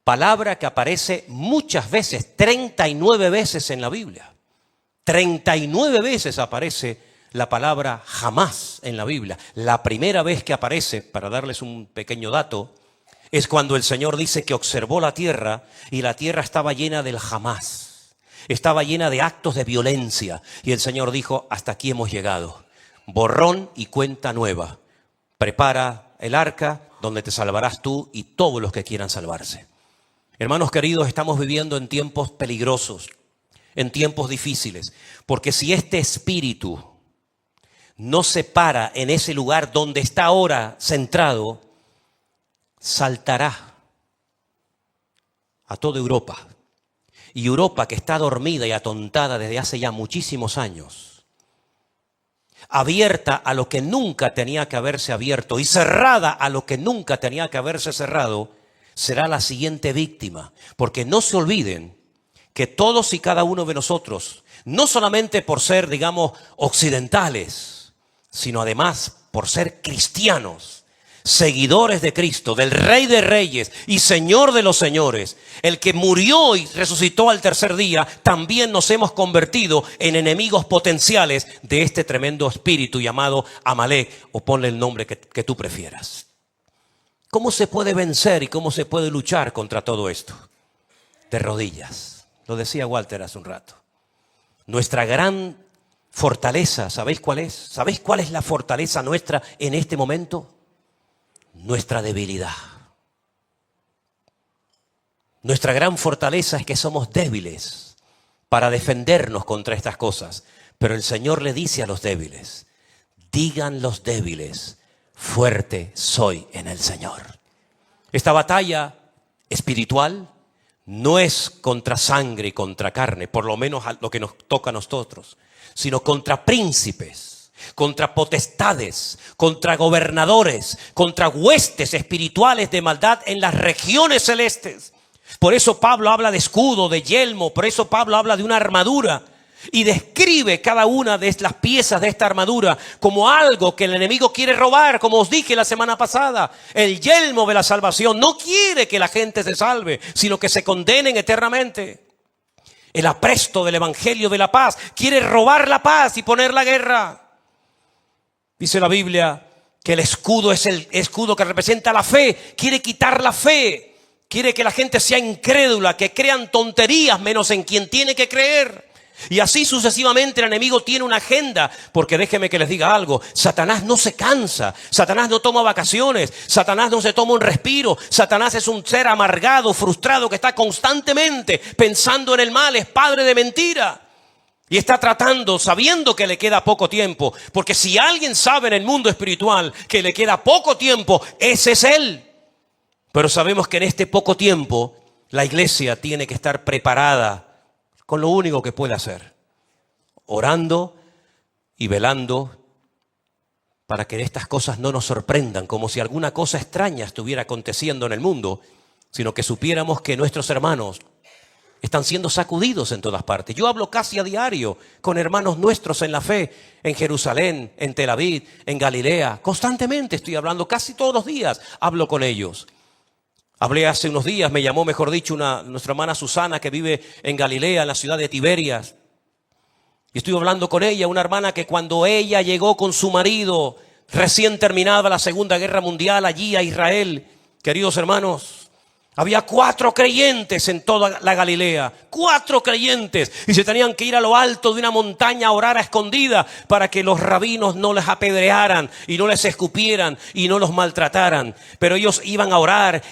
Palabra que aparece muchas veces, 39 veces en la Biblia. 39 veces aparece la palabra Hamás en la Biblia. La primera vez que aparece, para darles un pequeño dato, es cuando el Señor dice que observó la tierra y la tierra estaba llena del Hamás. Estaba llena de actos de violencia. Y el Señor dijo: hasta aquí hemos llegado. Borrón y cuenta nueva. Prepara el arca donde te salvarás tú y todos los que quieran salvarse. Hermanos queridos, estamos viviendo en tiempos peligrosos, en tiempos difíciles. Porque si este espíritu no se para en ese lugar donde está ahora centrado, saltará a toda Europa. Y Europa, que está dormida y atontada desde hace ya muchísimos años, abierta a lo que nunca tenía que haberse abierto y cerrada a lo que nunca tenía que haberse cerrado, será la siguiente víctima. Porque no se olviden que todos y cada uno de nosotros, no solamente por ser, digamos, occidentales, sino además por ser cristianos, seguidores de Cristo, del Rey de Reyes y Señor de los Señores, el que murió y resucitó al tercer día, también nos hemos convertido en enemigos potenciales de este tremendo espíritu llamado Amalek, o ponle el nombre que tú prefieras. ¿Cómo se puede vencer y cómo se puede luchar contra todo esto? De rodillas. Lo decía Walter hace un rato. Nuestra gran fortaleza, ¿sabéis cuál es? ¿Sabéis cuál es la fortaleza nuestra en este momento? Nuestra debilidad. Nuestra gran fortaleza es que somos débiles para defendernos contra estas cosas. Pero el Señor le dice a los débiles: digan los débiles, fuerte soy en el Señor. Esta batalla espiritual no es contra sangre y contra carne, por lo menos lo que nos toca a nosotros, sino contra príncipes, contra potestades, contra gobernadores, contra huestes espirituales de maldad en las regiones celestes. Por eso Pablo habla de escudo, de yelmo, por eso Pablo habla de una armadura y describe cada una de las piezas de esta armadura como algo que el enemigo quiere robar, como os dije la semana pasada. El yelmo de la salvación no quiere que la gente se salve, sino que se condenen eternamente. El apresto del evangelio de la paz quiere robar la paz y poner la guerra. Dice la Biblia que el escudo es el escudo que representa la fe. Quiere quitar la fe. Quiere que la gente sea incrédula, que crean tonterías menos en quien tiene que creer. Y así sucesivamente el enemigo tiene una agenda. Porque déjeme que les diga algo. Satanás no se cansa. Satanás no toma vacaciones. Satanás no se toma un respiro. Satanás es un ser amargado, frustrado, que está constantemente pensando en el mal. Es padre de mentira. Y está tratando, sabiendo que le queda poco tiempo. Porque si alguien sabe en el mundo espiritual que le queda poco tiempo, ese es él. Pero sabemos que en este poco tiempo la iglesia tiene que estar preparada con lo único que puede hacer: orando y velando para que estas cosas no nos sorprendan, como si alguna cosa extraña estuviera aconteciendo en el mundo, sino que supiéramos que nuestros hermanos están siendo sacudidos en todas partes. Yo hablo casi a diario con hermanos nuestros en la fe, en Jerusalén, en Tel Aviv, en Galilea. Constantemente estoy hablando, casi todos los días hablo con ellos. Hablé hace unos días, me llamó, mejor dicho, nuestra hermana Susana, que vive en Galilea, en la ciudad de Tiberias. Y estuve hablando con ella, una hermana que cuando ella llegó con su marido, recién terminada la Segunda Guerra Mundial, allí a Israel, queridos hermanos, había 4 creyentes en toda la Galilea, 4 creyentes, y se tenían que ir a lo alto de una montaña a orar a escondida para que los rabinos no les apedrearan y no les escupieran y no los maltrataran. Pero ellos iban a orar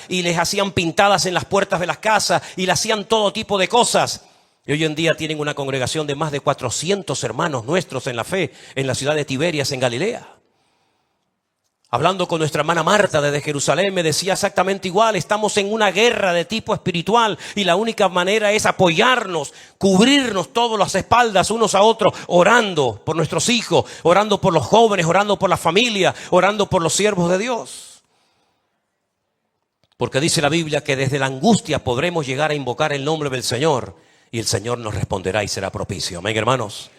y les hacían pintadas en las puertas de las casas y le hacían todo tipo de cosas. Y hoy en día tienen una congregación de más de 400 hermanos nuestros en la fe en la ciudad de Tiberias, en Galilea. Hablando con nuestra hermana Marta desde Jerusalén, me decía exactamente igual. Estamos en una guerra de tipo espiritual y la única manera es apoyarnos, cubrirnos todas las espaldas unos a otros, orando por nuestros hijos, orando por los jóvenes, orando por la familia, orando por los siervos de Dios. Porque dice la Biblia que desde la angustia podremos llegar a invocar el nombre del Señor y el Señor nos responderá y será propicio. Amén, hermanos.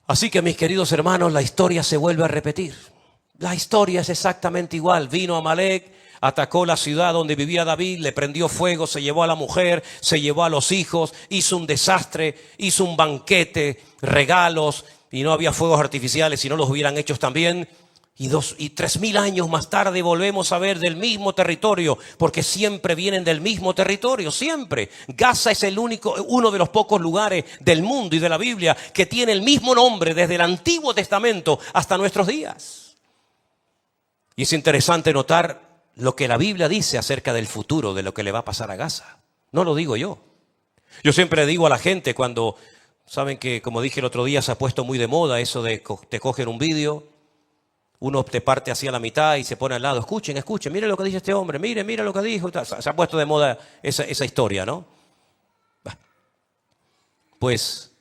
Así que, mis queridos hermanos, la historia se vuelve a repetir. La historia es exactamente igual. Vino Amalek, atacó la ciudad donde vivía David, le prendió fuego, se llevó a la mujer, se llevó a los hijos, hizo un desastre, hizo un banquete, regalos, y no había fuegos artificiales, si no los hubieran hecho también. Y 3000 años más tarde volvemos a ver del mismo territorio, porque siempre vienen del mismo territorio, siempre. Gaza es uno de los pocos lugares del mundo y de la Biblia que tiene el mismo nombre desde el Antiguo Testamento hasta nuestros días. Y es interesante notar lo que la Biblia dice acerca del futuro, de lo que le va a pasar a Gaza. No lo digo yo. Yo siempre digo a la gente cuando, saben que como dije el otro día, se ha puesto muy de moda eso de te cogen un vídeo, uno te parte hacia la mitad y se pone al lado. Escuchen, miren lo que dice este hombre, miren lo que dijo. Se ha puesto de moda esa historia, ¿no? Pues,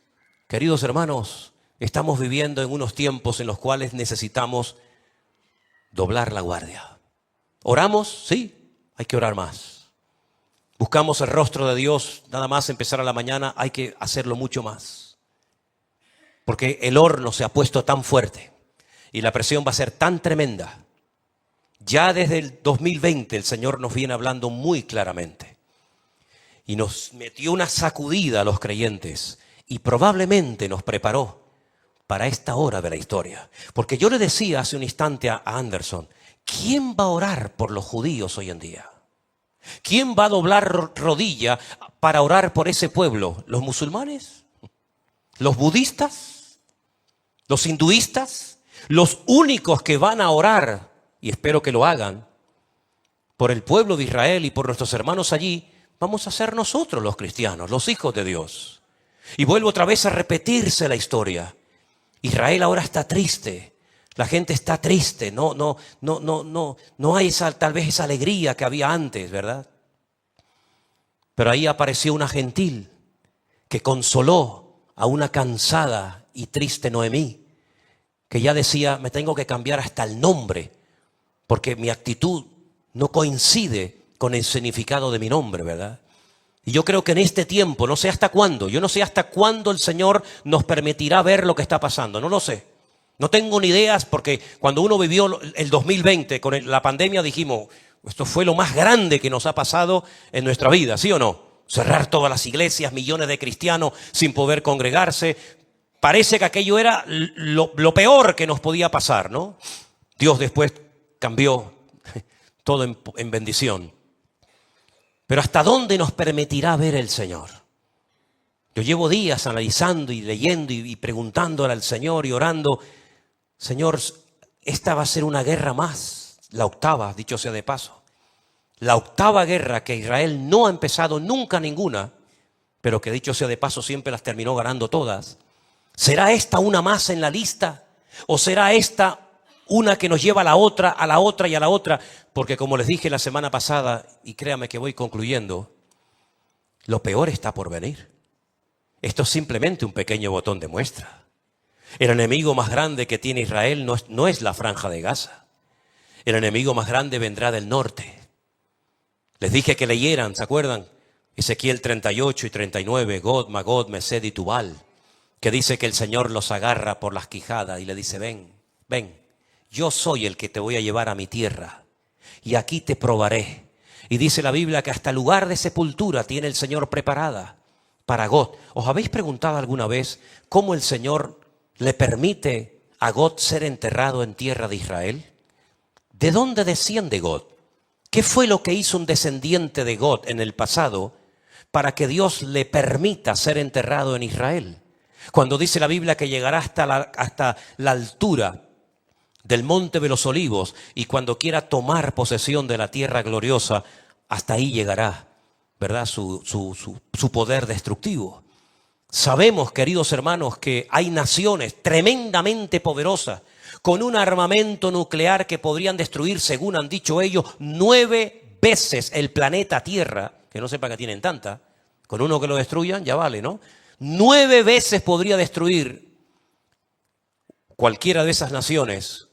queridos hermanos, estamos viviendo en unos tiempos en los cuales necesitamos doblar la guardia. ¿Oramos? Sí, hay que orar más. Buscamos el rostro de Dios, nada más empezar a la mañana, hay que hacerlo mucho más. Porque el horno se ha puesto tan fuerte y la presión va a ser tan tremenda. Ya desde el 2020 el Señor nos viene hablando muy claramente. Y nos metió una sacudida a los creyentes y probablemente nos preparó para esta hora de la historia. Porque yo le decía hace un instante a Anderson, ¿quién va a orar por los judíos hoy en día? ¿Quién va a doblar rodilla para orar por ese pueblo? ¿Los musulmanes? ¿Los budistas? ¿Los hinduistas? Los únicos que van a orar, y espero que lo hagan, por el pueblo de Israel y por nuestros hermanos allí, vamos a ser nosotros los cristianos, los hijos de Dios. Y vuelvo otra vez a repetirse la historia. Israel ahora está triste, la gente está triste, no hay tal vez esa alegría que había antes, ¿verdad? Pero ahí apareció una gentil que consoló a una cansada y triste Noemí, que ya decía, me tengo que cambiar hasta el nombre, porque mi actitud no coincide con el significado de mi nombre, ¿verdad? Y yo creo que en este tiempo, no sé hasta cuándo, yo no sé hasta cuándo el Señor nos permitirá ver lo que está pasando, no lo sé. No tengo ni ideas, porque cuando uno vivió el 2020 con la pandemia dijimos, esto fue lo más grande que nos ha pasado en nuestra vida, ¿sí o no? Cerrar todas las iglesias, millones de cristianos sin poder congregarse. Parece que aquello era lo peor que nos podía pasar, ¿no? Dios después cambió todo en bendición. Pero ¿hasta dónde nos permitirá ver el Señor? Yo llevo días analizando y leyendo y preguntándole al Señor y orando. Señor, esta va a ser una guerra más, la 8ª, dicho sea de paso. La 8ª guerra que Israel no ha empezado nunca ninguna, pero que dicho sea de paso siempre las terminó ganando todas. ¿Será esta una más en la lista? ¿O será esta una que nos lleva a la otra y a la otra? Porque como les dije la semana pasada, y créame que voy concluyendo, lo peor está por venir. Esto es simplemente un pequeño botón de muestra. El enemigo más grande que tiene Israel no es la franja de Gaza. El enemigo más grande vendrá del norte. Les dije que leyeran, ¿se acuerdan? Ezequiel 38 y 39, Gog, Magog, Mesed y Tubal, que dice que el Señor los agarra por las quijadas y le dice, ven, ven, yo soy el que te voy a llevar a mi tierra y aquí te probaré. Y dice la Biblia que hasta lugar de sepultura tiene el Señor preparada para Gog. ¿Os habéis preguntado alguna vez cómo el Señor le permite a Gog ser enterrado en tierra de Israel? ¿De dónde desciende Gog? ¿Qué fue lo que hizo un descendiente de Gog en el pasado para que Dios le permita ser enterrado en Israel? Cuando dice la Biblia que llegará hasta la altura del Monte de los Olivos y cuando quiera tomar posesión de la tierra gloriosa, hasta ahí llegará, ¿verdad? Su poder destructivo. Sabemos, queridos hermanos, que hay naciones tremendamente poderosas con un armamento nuclear que podrían destruir, según han dicho ellos, 9 veces el planeta Tierra, que no sepa que tienen tanta, con uno que lo destruyan ya vale, ¿no? 9 veces podría destruir cualquiera de esas naciones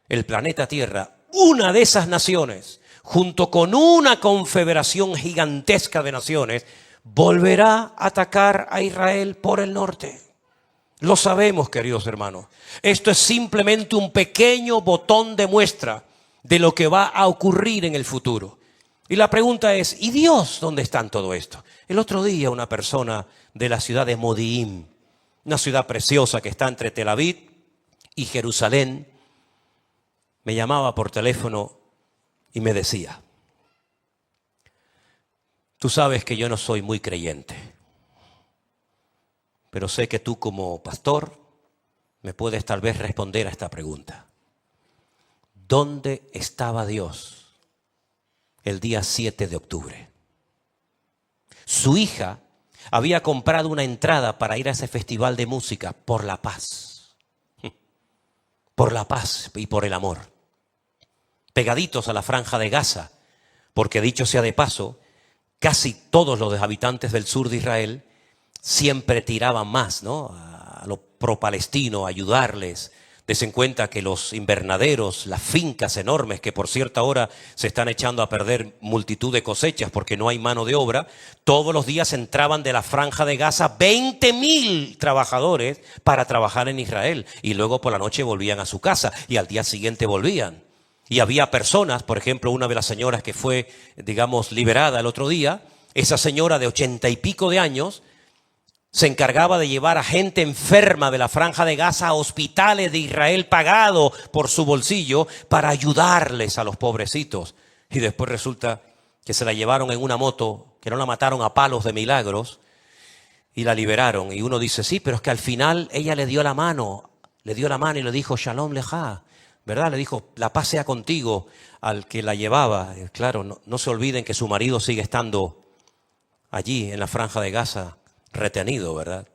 el planeta Tierra. Una de esas naciones, junto con una confederación gigantesca de naciones, volverá a atacar a Israel por el norte. Lo sabemos, queridos hermanos. Esto es simplemente un pequeño botón de muestra de lo que va a ocurrir en el futuro. Y la pregunta es, ¿y Dios dónde está en todo esto? El otro día una persona de la ciudad de Modi'in, una ciudad preciosa que está entre Tel Aviv y Jerusalén, me llamaba por teléfono y me decía, tú sabes que yo no soy muy creyente, pero sé que tú como pastor me puedes tal vez responder a esta pregunta. ¿Dónde estaba Dios el día 7 de octubre? Su hija había comprado una entrada para ir a ese festival de música por la paz. Por la paz y por el amor. Pegaditos a la franja de Gaza, porque dicho sea de paso, casi todos los habitantes del sur de Israel siempre tiraban más, ¿no? A lo pro-palestino, a ayudarles. Desen cuenta que los invernaderos, las fincas enormes, que por cierta hora se están echando a perder multitud de cosechas porque no hay mano de obra, todos los días entraban de la franja de Gaza 20.000 trabajadores para trabajar en Israel. Y luego por la noche volvían a su casa y al día siguiente volvían. Y había personas, por ejemplo, una de las señoras que fue, digamos, liberada el otro día, esa señora de 80 y pico de años, se encargaba de llevar a gente enferma de la franja de Gaza a hospitales de Israel pagado por su bolsillo para ayudarles a los pobrecitos. Y después resulta que se la llevaron en una moto, que no la mataron a palos de milagros y la liberaron. Y uno dice, sí, pero es que al final ella le dio la mano y le dijo, Shalom Leja, ¿verdad? Le dijo, la paz sea contigo al que la llevaba. Claro, no se olviden que su marido sigue estando allí en la franja de Gaza, retenido, ¿verdad?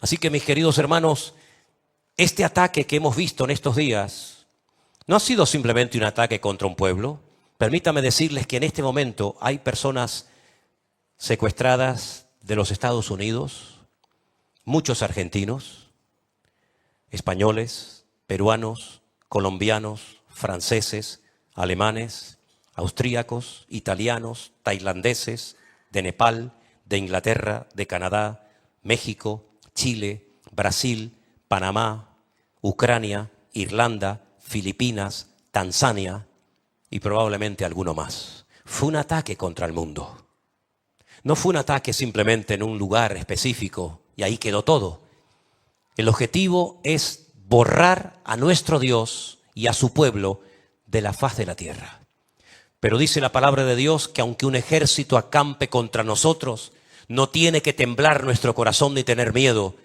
Así que, mis queridos hermanos, este ataque que hemos visto en estos días no ha sido simplemente un ataque contra un pueblo. Permítame decirles que en este momento hay personas secuestradas de los Estados Unidos, muchos argentinos, españoles, peruanos, colombianos, franceses, alemanes, austríacos, italianos, tailandeses, de Nepal, de Inglaterra, de Canadá, México, Chile, Brasil, Panamá, Ucrania, Irlanda, Filipinas, Tanzania y probablemente alguno más. Fue un ataque contra el mundo. No fue un ataque simplemente en un lugar específico y ahí quedó todo. El objetivo es borrar a nuestro Dios y a su pueblo de la faz de la tierra. Pero dice la palabra de Dios que aunque un ejército acampe contra nosotros, no tiene que temblar nuestro corazón ni tener miedo,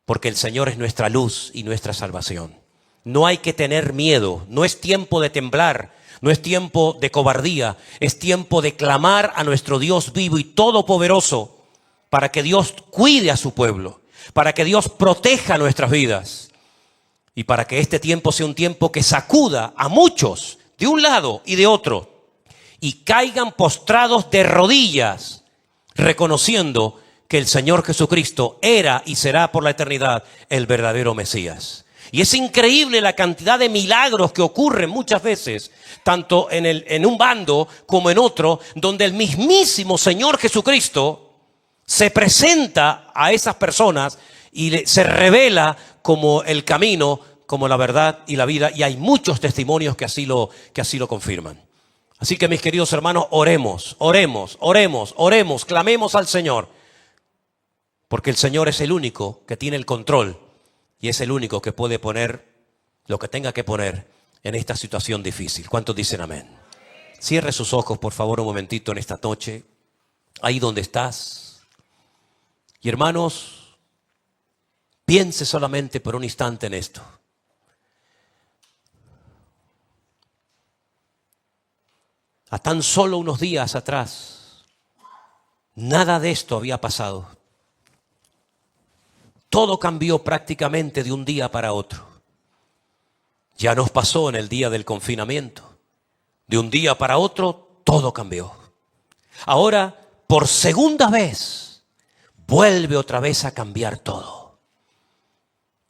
porque el Señor es nuestra luz y nuestra salvación. No hay que tener miedo, no es tiempo de temblar, no es tiempo de cobardía, es tiempo de clamar a nuestro Dios vivo y todopoderoso para que Dios cuide a su pueblo, para que Dios proteja nuestras vidas y para que este tiempo sea un tiempo que sacuda a muchos de un lado y de otro y caigan postrados de rodillas, reconociendo que el Señor Jesucristo era y será por la eternidad el verdadero Mesías. Y es increíble la cantidad de milagros que ocurren muchas veces, tanto en un bando como en otro, donde el mismísimo Señor Jesucristo se presenta a esas personas y se revela como el camino, como la verdad y la vida. Y hay muchos testimonios que así lo confirman. Así que, mis queridos hermanos, oremos, clamemos al Señor. Porque el Señor es el único que tiene el control y es el único que puede poner lo que tenga que poner en esta situación difícil. ¿Cuántos dicen amén? Cierre sus ojos, por favor, un momentito en esta noche, ahí donde estás. Y hermanos, piense solamente por un instante en esto. A tan solo unos días atrás, nada de esto había pasado. Todo cambió prácticamente de un día para otro. Ya nos pasó en el día del confinamiento. De un día para otro, todo cambió. Ahora, por segunda vez, vuelve otra vez a cambiar todo.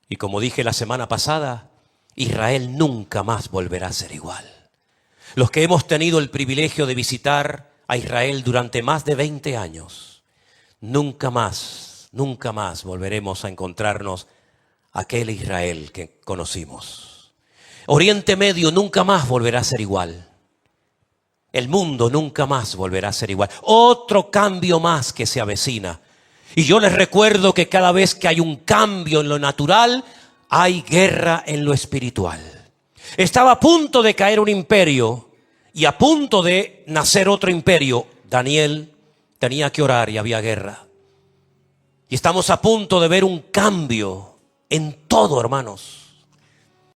Y como dije la semana pasada, Israel nunca más volverá a ser igual. Los que hemos tenido el privilegio de visitar a Israel durante más de 20 años, nunca más volveremos a encontrarnos aquel Israel que conocimos. Oriente Medio nunca más volverá a ser igual. El mundo nunca más volverá a ser igual. Otro cambio más que se avecina. Y yo les recuerdo que cada vez que hay un cambio en lo natural, hay guerra en lo espiritual. Estaba a punto de caer un imperio y a punto de nacer otro imperio. Daniel tenía que orar y había guerra. Y estamos a punto de ver un cambio en todo, hermanos.